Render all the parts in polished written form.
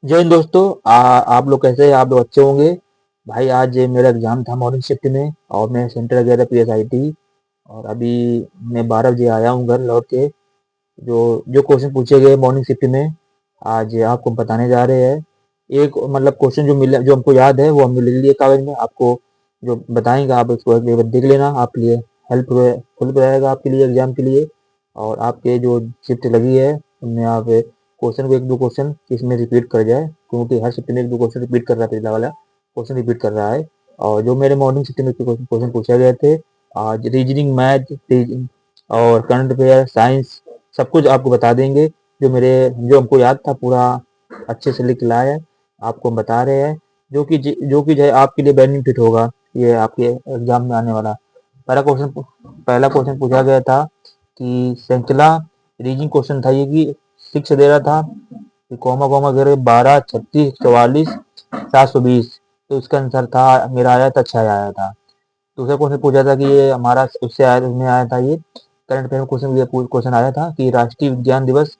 जय हिंद दोस्तों। आप लोग कैसे हैं? आप लोग अच्छे होंगे। भाई आज मेरा एग्जाम था मॉर्निंग शिफ्ट में और मैं सेंटर गया था पीएसआईटी। और अभी मैं 12 बजे आया हूँ घर लौट के। जो जो क्वेश्चन पूछे गए मॉर्निंग शिफ्ट में आज आपको हम बताने जा रहे हैं। एक मतलब क्वेश्चन जो मिला जो हमको याद है वो हमने लिख लिए कागज में। आपको जो बताएंगे आप उसको एक बार देख लेना। आपके लिए हेल्प हेल्प रहेगा आपके लिए एग्जाम के लिए। और आपके जो शिफ्ट लगी है उनमें आप क्वेश्चन को एक दो क्वेश्चन इसमें रिपीट कर जाए, क्योंकि हर शिफ्ट में एक दो क्वेश्चन रिपीट कर रहा है, पिछला वाला क्वेश्चन रिपीट कर रहा है। और जो मेरे मॉर्निंग शिफ्ट में क्वेश्चन पूछे गए थे आज रीजनिंग, मैथ, और करंट अफेयर, साइंस, सब कुछ आपको बता देंगे। जो हमको याद था पूरा अच्छे से लिख लाया है, आपको हम बता रहे हैं। जो कि जो है आपके लिए बेनिफिट होगा ये आपके एग्जाम में आने वाला। पहला क्वेश्चन पूछा गया था कि श्रृंखला रीजनिंग क्वेश्चन था ये कि सिक्स दे रहा था कि कॉमा कॉमा करे 12, 36, 44, 720। तो इसका आंसर था मेरा आया था 6 आया था। दूसरा क्वेश्चन पूछा था कि ये हमारा उससे आया उसमें आया था ये करंट अफेयर क्वेश्चन। ये क्वेश्चन आया था कि राष्ट्रीय विज्ञान दिवस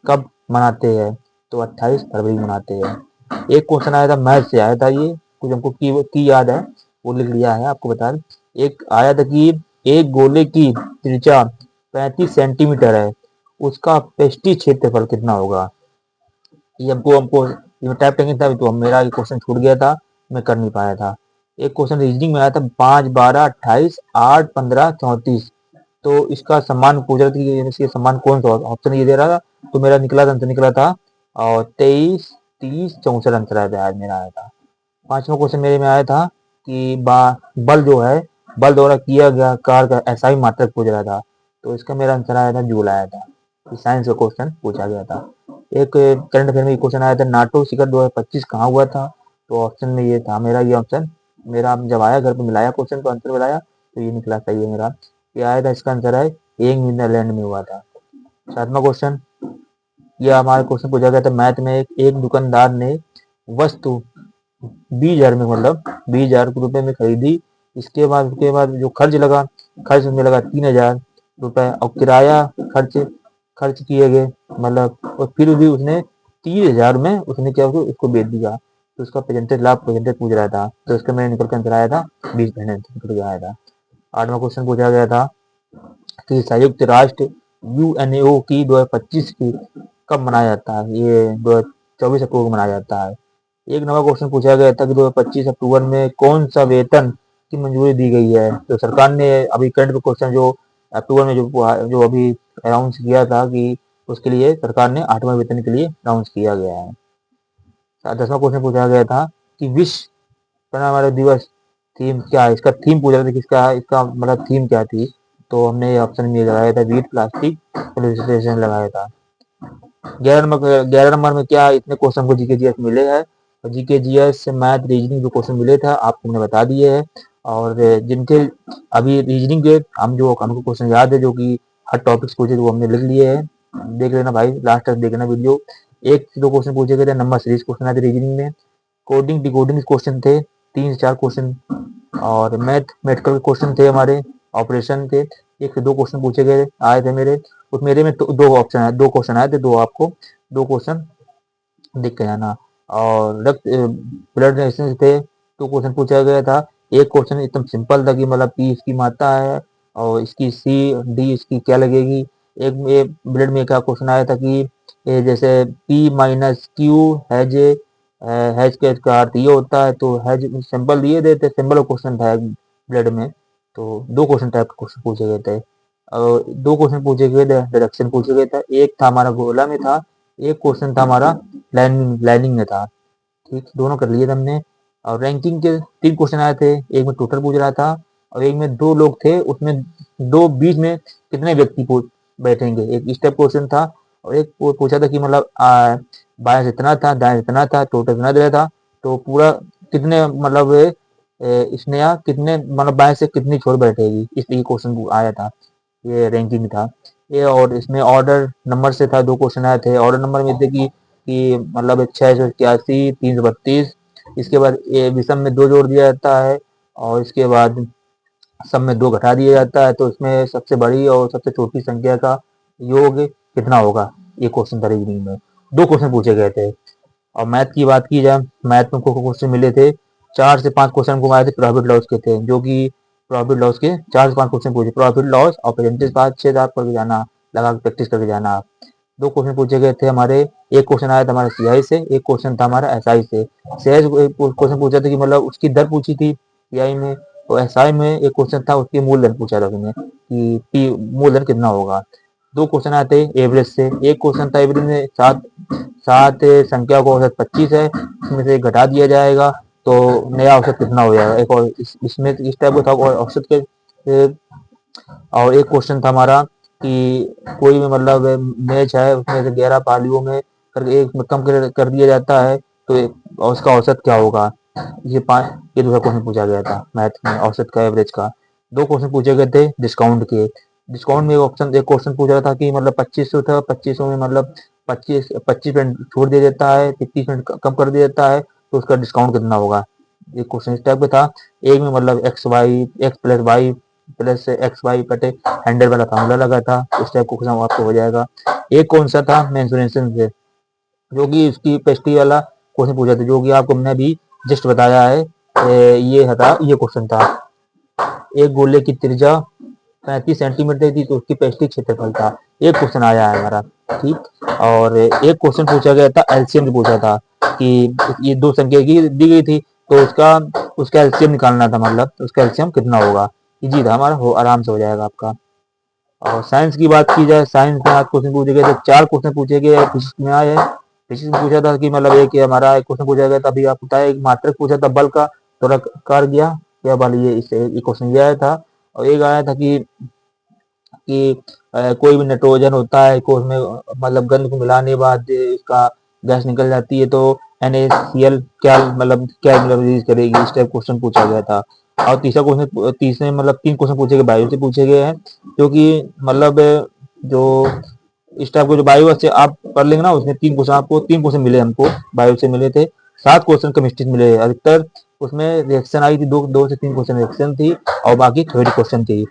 कब मनाते हैं? तो 28 फरवरी मनाते हैं। एक क्वेश्चन आया था मैथ से आया था ये, कुछ हमको की याद है वो लिख लिया है आपको बता दें। एक आया था कि एक गोले की त्रिज्या 35 सेंटीमीटर है, उसका पृष्ठीय क्षेत्रफल कितना होगा? ये हमको ये टाइप टेकिंग था तो मेरा ये क्वेश्चन छूट गया था, मैं कर नहीं पाया था। एक क्वेश्चन रीजनिंग में आया था 5, 12, 28, 8, 15, 34। तो इसका सम्मान पूछ रहा था कि इसके सम्मान कौन सा ऑप्शन ये दे रहा था। तो मेरा आंसर निकला था और 23, 30, 64 आंसर आया था, आज मेरा आया था। पांचवा क्वेश्चन मेरे में आया था कि बल जो है, बल द्वारा किया गया कार्य का एसआई मात्रक पूछ रहा था। तो इसका मेरा आंसर आया था जूल आया था। साइंस का क्वेश्चन पूछा गया था। एक करंट अफेयर में क्वेश्चन आया था नाटो शिखर 2025 कहाँ हुआ था? तो ऑप्शन में ये था मेरा, ये ऑप्शन मेरा जब आया घर पे मिलाया क्वेश्चन तो आंसर मिलाया तो ये निकला सही है मेरा। ये आया था, इसका आंसर है एक नीदरलैंड में हुआ था। सातवां क्वेश्चन, ये हमारा क्वेश्चन पूछा गया था मैथ में। एक दुकानदार ने वस्तु 20,000 में, मतलब 20,000 रुपए में खरीदी। उसके बाद जो खर्च उसमें लगा 3,000 रुपए और किराया खर्च खर्च किए गए, मतलब और फिर भी उसने 30,000 में उसने क्या उसको बेच दिया। तो उसका परसेंटेज पूछ रहा था। तो इसका मैंने निकल कर आंसर आया था 20% निकल के आया था। आठवां क्वेश्चन पूछा गया था कि संयुक्त राष्ट्र यूएनओ की 2025 की कब मनाया जाता है? ये 24 अक्टूबर को मनाया जाता है। एक नवा क्वेश्चन पूछा गया था कि 2025 अक्टूबर में कौन सा वेतन की मंजूरी दी गई है? तो सरकार ने अभी करंट क्वेश्चन जो अक्टूबर में जो अभी अनाउंस किया था कि उसके लिए सरकार ने 8वां वेतन के लिए अनाउंस किया गया है। 10वां क्वेश्चन पूछा गया था कि विश्व पर्यावरण दिवस थीम क्या है? इसका थीम पूछा था, किसका इसका मतलब थीम क्या थी? तो हमने ऑप्शन में लगाया था वीट प्लास्टिक पोल्यूशन लगाया था। 11 नंबर में क्या इतने क्वेश्चन को जीके जीएस मिले हैं? और जीके जीएस मैथ रीजनिंग जो क्वेश्चन मिले था आपको हमने बता दिए हैं। और जिनके अभी रीजनिंग के हमको क्वेश्चन याद है जो कि हर टॉपिक्स पूछे वो हमने लिख लिए हैं। देख लेना भाई, लास्ट तक देखना वीडियो। एक से दो क्वेश्चन पूछे गए थे, नंबर सीरीज क्वेश्चन आए थे रीजनिंग में। कोडिंग डिकोडिंग क्वेश्चन थे 3 से 4 क्वेश्चन। और मेडिकल क्वेश्चन थे हमारे, ऑपरेशन के 1 से 2 क्वेश्चन पूछे गए आए थे मेरे। उस मेरे में तो दो ऑप्शन आए, 2 क्वेश्चन आए थे, आपको 2 क्वेश्चन देख के आना। और रक्त ब्लड डोनेशन थे, 2 क्वेश्चन पूछा गया था। एक क्वेश्चन एकदम सिंपल था कि मतलब पी इसकी मात्रा है और इसकी सी डी इसकी क्या लगेगी। एक में ब्लड में क्या क्वेश्चन आया था कि जैसे P minus Q has has का अर्थ ये होता है। तो हैज सिंपल दिए देते, सिंपल क्वेश्चन था ब्लड में। तो 2 क्वेश्चन टाइप के क्वेश्चन पूछे गए थे। और 2 क्वेश्चन पूछे गए थे, डिडक्शन पूछे गए था। एक था हमारा गोला में था, एक क्वेश्चन था हमारा लाइनिंग में था। ठीक, दोनों कर लिए थे हमने। और रैंकिंग के 3 क्वेश्चन आए थे, एक में टोटल पूछ रहा था और एक में 2 लोग थे उसमें दो बीच में कितने व्यक्ति बैठेंगे, एक स्टेप क्वेश्चन था। और एक पूछा था कि मतलब बाएं से इतना था, दाएं से इतना था, टोटल इतना दिया था। तो पूरा कितने मतलब स्नेहा कितने मतलब बाएं से कितनी छोर बैठेगी, इस ये क्वेश्चन आया था। ये रैंकिंग था ये। और इसमें ऑर्डर नंबर से था, 2 क्वेश्चन आए थे। ऑर्डर नंबर में थे कि मतलब 681, 332। इसके बाद ये विषम में 2 जोड़ दिया जाता है और इसके बाद सब में 2 घटा दिया जाता है। तो इसमें सबसे बड़ी और सबसे छोटी संख्या का योग कितना होगा? ये क्वेश्चन था रीजनिंग में, 2 क्वेश्चन पूछे गए थे। और मैथ की बात की जाए, मैथ में हमको क्वेश्चन मिले थे 4 से 5 क्वेश्चन हमको आए थे प्रॉफिट लॉस के थे, जो कि प्रॉफिट लॉस के 4 से 5 क्वेश्चन पूछे, प्रॉफिट लॉस और परसेंटेज का अच्छे से आप करके जाना, लगा के प्रैक्टिस करके जाना आप। 2 क्वेश्चन पूछे गए थे हमारे, एक क्वेश्चन आया था हमारा सीआई से, एक क्वेश्चन था हमारा एसआई से। सीआई से क्वेश्चन पूछा था कि मतलब उसकी दर पूछी थी सीआई में, तो एसआई में एक क्वेश्चन था उसकी मूलधन पूछा था उसने कि पी मूलधन कितना होगा। 2 क्वेश्चन आए थे एवरेज से, एक क्वेश्चन था एवरेज में 7 संख्या को औसत 25 है, इसमें से घटा दिया जाएगा तो नया औसत कितना हो जाएगा। एक और इसमें इस टाइप का था औसत के। और एक क्वेश्चन था हमारा कि कोई भी मतलब मैच है उसमें से 11 पारियों में करके एक में कम कर दिया जाता है तो और उसका औसत क्या होगा। ये दूसरा क्वेश्चन पूछा गया था मैथ में, औसत का एवरेज का। 2 क्वेश्चन पूछे गए थे डिस्काउंट के। डिस्काउंट में एक क्वेश्चन पूछा था कि मतलब 2500 था, 2500 में मतलब 25% छोड़ दिया जाता है, 30% कम कर दिया जाता है तो उसका डिस्काउंट कितना होगा। एक क्वेश्चन इस टाइप का था। एक में मतलब X plus Y plus X Y कटे 100 वाला फार्मूला लगा था, उस टाइप का क्वेश्चन आपको हो जाएगा। एक कौन सा था मेंसुरेशन से, जो कि उसकी पेस्ट्री वाला क्वेश्चन पूछा था, जो कि आपको हमने अभी जस्ट बताया है। ये क्वेश्चन था। एक गोले की त्रिज्या 35 सेंटीमीटर थी तो उसकी पेस्ट्री क्षेत्रफल था। एक क्वेश्चन आया है हमारा, ठीक। और एक क्वेश्चन पूछा गया था एलसीएम पूछा था कि ये 2 संख्या की दी गई थी तो उसका उसका एलसीएम निकालना था, मतलब उसका एलसीएम कितना होगा। इजी था हमारा, हो आराम से हो जाएगा आपका। और साइंस की बात की जाए, साइंस में आज क्वेश्चन पूछे गए थे, 4 क्वेश्चन पूछे गए फिजिक्स में आए। फिजिक्स में पूछा था कि मतलब एक हमारा एक क्वेश्चन पूछा गया था, अभी आप बताए एक मात्रक पूछा था बल का, थोड़ा कर गया क्या बल, ये इससे क्वेश्चन ये आया था। और एक आया था कि कोई भी नाइट्रोजन होता है को उसमें मतलब गंध को मिलाने के बाद इसका गैस निकल जाती है तो NaCl क्या मतलब रिलीज करेगी, इस टाइप क्वेश्चन पूछा गया था। और तीसरे मतलब 3 क्वेश्चन पूछे गए बायो से पूछे गए हैं, जो कि मतलब जो इस टाइप को जो बायो से आप पढ़ लेंगे ना, उसमें 3 क्वेश्चन मिले हमको, बायो से मिले थे। 7 क्वेश्चन केमिस्ट्री से मिले, अधिकतर उसमें रिएक्शन आई थी, 2 से 3 क्वेश्चन रिएक्शन थी और बाकी थ्योरी क्वेश्चन थी।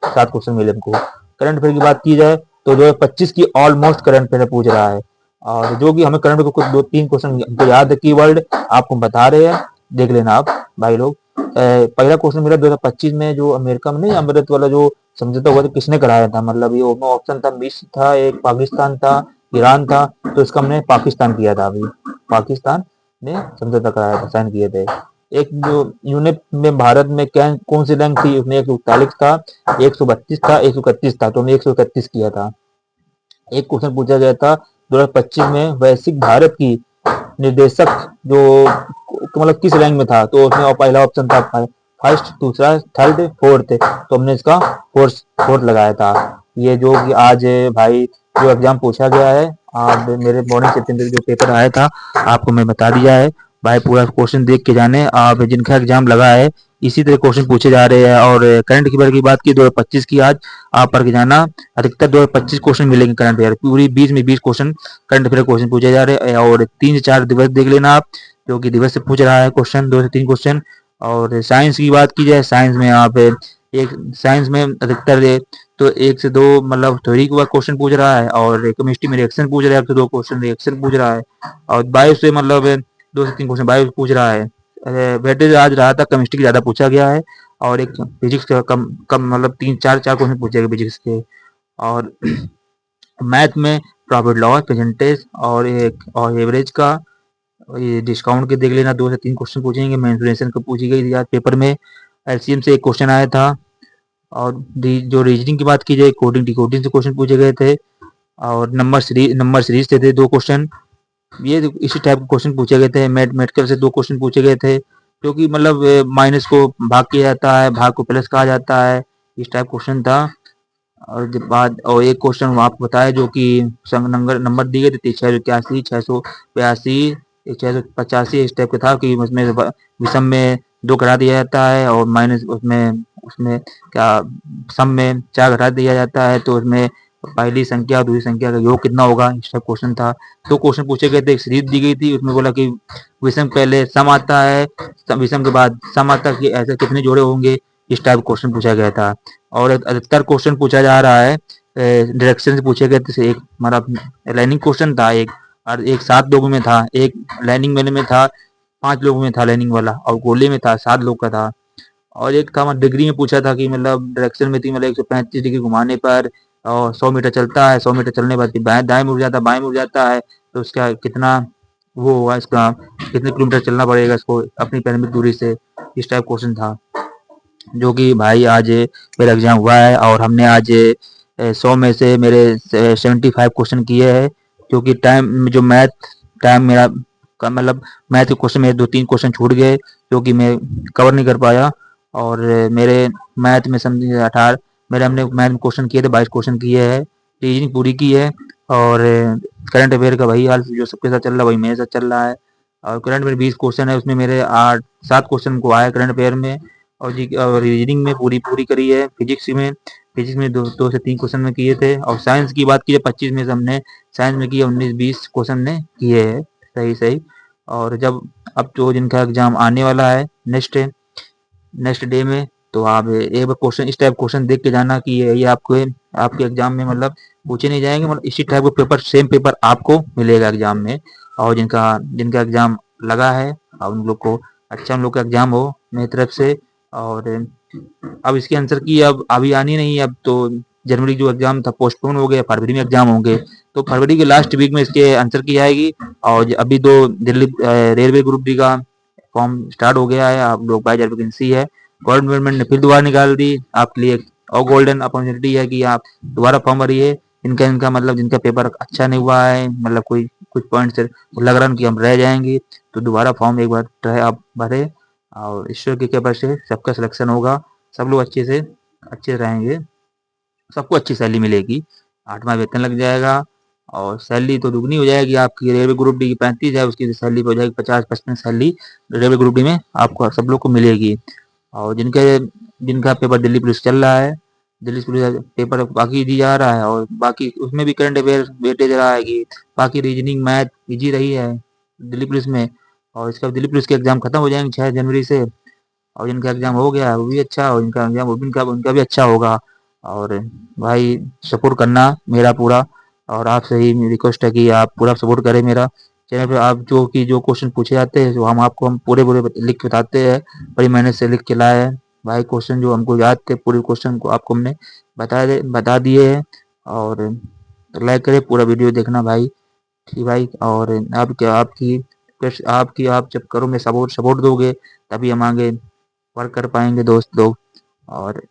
7 क्वेश्चन मिले हमको। करंट अफेयर की बात की जाए तो 2025 की ऑलमोस्ट करंट अफेयर पूछ रहा है, और जो कि हमें करंट को कुछ 2-3 क्वेश्चन हमको याद है, कीवर्ड आपको बता रहे हैं, देख लेना आप भाई लोग। पहला क्वेश्चन मेरा 2025 में जो अमेरिका में नहीं अमृत वाला जो समझौता हुआ था, किसने कराया था, मतलब ये ऑप्शन था मिस्र था, एक पाकिस्तान था, ईरान था, तो इसका हमने पाकिस्तान किया था। अभी पाकिस्तान ने समझौता कराया था, साइन किए थे। एक जो यूनिट में भारत में कौन सी रैंक थी, उसमें 141 था, 132 था, 131 था, तो हमने 131 किया था। एक क्वेश्चन पूछा गया था 2025 में वैश्विक भारत की निर्देशक जो मतलब किस रैंक में था, तो उसमें पहला ऑप्शन था फर्स्ट, दूसरा, थर्ड, फोर्थ, तो हमने इसका फोर्थ लगाया था। ये जो कि आज भाई जो एग्जाम पूछा गया है, आज मेरे मॉर्निंग सेशन जो पेपर आया था आपको मैं बता दिया है भाई, पूरा क्वेश्चन देख के जाने आप, जिनका एग्जाम लगा है इसी तरह क्वेश्चन पूछे जा रहे हैं। और करंट अफेयर की बात की 2025 की, आज आप पढ़ के जाना, अधिकतर 2025 क्वेश्चन मिलेंगे करंट अफेयर, पूरी 20 में 20 क्वेश्चन करंट अफेयर क्वेश्चन पूछे जा रहे हैं। और 3 से 4 दिवस देख लेना आप, जो कि दिवस से पूछ रहा है क्वेश्चन, 2 से 3 क्वेश्चन। और साइंस की बात की जाए, साइंस में आप एक साइंस में अधिकतर तो 1 से 2 मतलब थ्योरी के बाद क्वेश्चन पूछ रहा है, और केमिस्ट्री में रिएक्शन पूछ रहा है, 1 से 2 क्वेश्चन रिएक्शन पूछ रहा है, और बायो से मतलब 2 से 3 क्वेश्चन बायो पूछ रहा है। वेटेज आज रहा था केमिस्ट्री ज़्यादा पूछा गया है, और एक फिजिक्स का कम कम मतलब 3-4 क्वेश्चन पूछे गए फिजिक्स के। और मैथ में प्रॉफिट लॉस, परसेंटेज और एवरेज का, ये डिस्काउंट के देख लेना, 2 से 3 क्वेश्चन पूछेंगे। मेंसुरेशन का पूछी गई थी आज पेपर में, एलसीएम से एक क्वेश्चन आया था। और जो रीजनिंग की बात की जाए, कोडिंग डिकोडिंग से क्वेश्चन पूछे गए थे, और नंबर सीरीज से थे 2 क्वेश्चन, ये इसी टाइप के क्वेश्चन पूछे गए थे। मेडिकल से 2 क्वेश्चन पूछे गए थे, जो कि मतलब माइनस को भाग किया जाता है, भाग को प्लस कहा जाता है, इस टाइप क्वेश्चन था। और बाद और एक क्वेश्चन आपको बताया जो कि नंबर दिए गए थे 681, 682, 685, इस टाइप का था कि उसमें विषम में 2 घटा दिया जाता है, और माइनस उसमें उसमें क्या सम में 4 घटा दिया जाता है, तो उसमें पहली संख्या और दूसरी संख्या का योग कितना होगा, इस टाइप क्वेश्चन था। 2 क्वेश्चन पूछे गए थे, एक सीरीज दी गई थी, उसमें बोला कि विषम पहले सम आता है, विषम के बाद सम आता है, कि ऐसे कितने जोड़े होंगे, इस टाइप क्वेश्चन पूछा गया था। और अधिकतर क्वेश्चन पूछा जा रहा है डायरेक्शन से पूछे गए थे। एक हमारा लाइनिंग क्वेश्चन था, एक और एक 7 लोगों में था, एक लाइनिंग वाले में था, 5 लोगों में था लाइनिंग वाला, और गोले में था 7 लोग का था। और एक था मतलब डिग्री में पूछा था कि मतलब डायरेक्शन में थी, मतलब 135 डिग्री घुमाने पर और 100 मीटर चलता है, 100 मीटर चलने के बाद बाएं दाएं मुड़ जाता है, बाएं मुड़ जाता है, तो उसका कितना वो होगा, इसका कितने किलोमीटर चलना पड़ेगा इसको अपनी पैरामीटर दूरी से। इस टाइप क्वेश्चन था, जो कि भाई आज मेरा एग्जाम हुआ है और हमने आज 100 में से मेरे 75 क्वेश्चन किए हैं। क्योंकि टाइम जो मैथ टाइम मेरा का मतलब मैथ के क्वेश्चन मेरे 2-3 क्वेश्चन छूट गए, जो कि मैं कवर नहीं कर पाया। और मेरे मैथ में समझिए 18 मेरे हमने मैथ में क्वेश्चन किए थे, 22 क्वेश्चन किए हैं, रीजनिंग पूरी की है। और करंट अफेयर का वही हाल जो सबके साथ चल रहा है वही मेरे साथ चल रहा है। और करंट में 20 क्वेश्चन है, उसमें मेरे 8-7 क्वेश्चन को आया करंट अफेयर में। और रीजनिंग में पूरी पूरी करी है। फिजिक्स में 2 से 3 क्वेश्चन में किए थे। और साइंस की बात की 25 में से हमने साइंस में किए 19-20 क्वेश्चन ने किए हैं सही सही। और जब अब तो जिनका एग्जाम आने वाला है नेक्स्ट डे में, तो आप एक बार क्वेश्चन इस टाइप क्वेश्चन देख के जाना कि ये आपको आपके एग्जाम में मतलब पूछे नहीं जाएंगे, मतलब इसी टाइप का पेपर सेम पेपर आपको मिलेगा एग्जाम में। और जिनका जिनका एग्जाम लगा है और उन लोग को अच्छा उन लोग का एग्जाम हो मेरी तरफ से। और अब इसके आंसर की अब अभी आनी नहीं है, अब तो जनवरी जो एग्जाम था पोस्टपोन हो गया, फरवरी में एग्जाम होंगे, तो फरवरी के लास्ट वीक में इसके आंसर की आएगी। और अभी तो दिल्ली रेलवे ग्रुप डी का फॉर्म स्टार्ट हो गया है, आप लोग बाई वैकेंसी है, गवर्नमेंट ने फिर दोबारा निकाल दी आपके लिए। और गोल्डन अपॉर्चुनिटी है कि आप दोबारा फॉर्म भरिए। इनका इनका मतलब जिनका पेपर अच्छा नहीं हुआ है, मतलब कोई कुछ पॉइंट से लग रहा है कि हम रह जाएंगे, तो दोबारा फॉर्म एक बार ट्राई आप भरे। और ईश्वर की कृपा से सबका सिलेक्शन होगा, सब लोग अच्छे से रहेंगे, सबको अच्छी सैलरी मिलेगी, 8वां वेतन लग जाएगा। और सैलरी तो दुगनी हो जाएगी आपकी, रेलवे ग्रुप डी की 35 है, उसकी सैलरी हो जाएगी 50-55 सैलरी रेलवे ग्रुप डी में आपको सब लोग को मिलेगी। और जिनका पेपर दिल्ली पुलिस चल रहा है, दिल्ली पुलिस पेपर बाकी दी जा रहा है, और बाकी उसमें भी करंट अफेयर वेटेज रहा है कि बाकी रीजनिंग मैथ इजी रही है दिल्ली पुलिस में। और इसका दिल्ली पुलिस के एग्जाम खत्म हो जाएंगे 6 जनवरी से। और जिनका एग्जाम हो गया है वो भी अच्छा, और इनका एग्जाम वो भी उनका भी अच्छा होगा। और भाई सपोर्ट करना मेरा पूरा, और आपसे ही रिक्वेस्ट है कि आप पूरा सपोर्ट करें मेरा चैनल पे। आप जो क्वेश्चन पूछे जाते हैं जो हम पूरे पूरे लिख के बताते हैं, बड़ी मेहनत से लिख के लाए हैं भाई। क्वेश्चन जो हमको याद थे पूरे क्वेश्चन को आपको हमने बता दिए हैं। और लाइक करें, पूरा वीडियो देखना भाई, ठीक भाई। और आप जब करो में सपोर्ट दोगे तभी हम आगे वर्क कर पाएंगे दोस्त लोग। और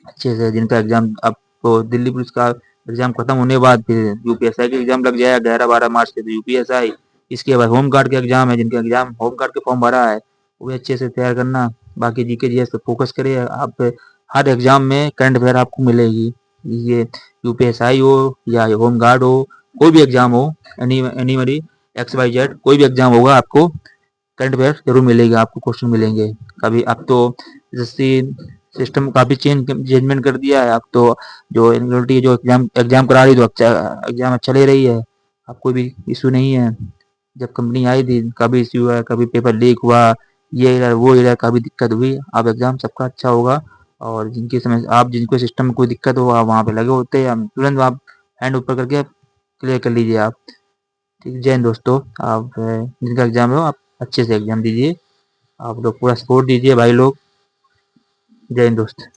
अच्छे से जिनका एग्जाम आपको दिल्ली पुलिस का एग्जाम खत्म होने के बाद फिर यूपीएसआई का एग्जाम लग जाएगा 11-12 मार्च से, तो यूपीएसआई। इसके बाद होम गार्ड का एग्जाम है, जिनका एग्जाम होम गार्ड के फॉर्म भरा है वो भी अच्छे से तैयार करना। बाकी जीके जीएस पे फोकस करिए आप। हर एग्जाम में करंट अफेयर आपको मिलेगी, ये यूपीएसआई हो या होम गार्ड हो, कोई भी एग्जाम हो, एनी XYZ कोई भी एग्जाम होगा आपको करंट अफेयर जरूर मिलेगा, आपको क्वेश्चन मिलेंगे। कभी अब तो जैसे सिस्टम काफी चेंजमेंट कर दिया है, अब तो जो यूनिवर्सिटी जो एग्जाम करा रही है, तो अच्छा एग्जाम अच्छा ले रही है, अब कोई भी इशू नहीं है। जब कंपनी आई थी कभी इशू हुआ, कभी पेपर लीक हुआ, ये इधर वो इधर कभी दिक्कत हुई, अब एग्जाम सबका अच्छा होगा। और जिनको सिस्टम में कोई दिक्कत हो आप वहाँ पे लगे होते हैं, हम तुरंत आप हैंड ऊपर करके क्लियर कर लीजिए आप। ठीक, जय हिंद दोस्तों। आप जिनका एग्जाम हो आप अच्छे से एग्जाम दीजिए, आप लोग पूरा सपोर्ट दीजिए भाई लोग। जय हिंद दोस्त।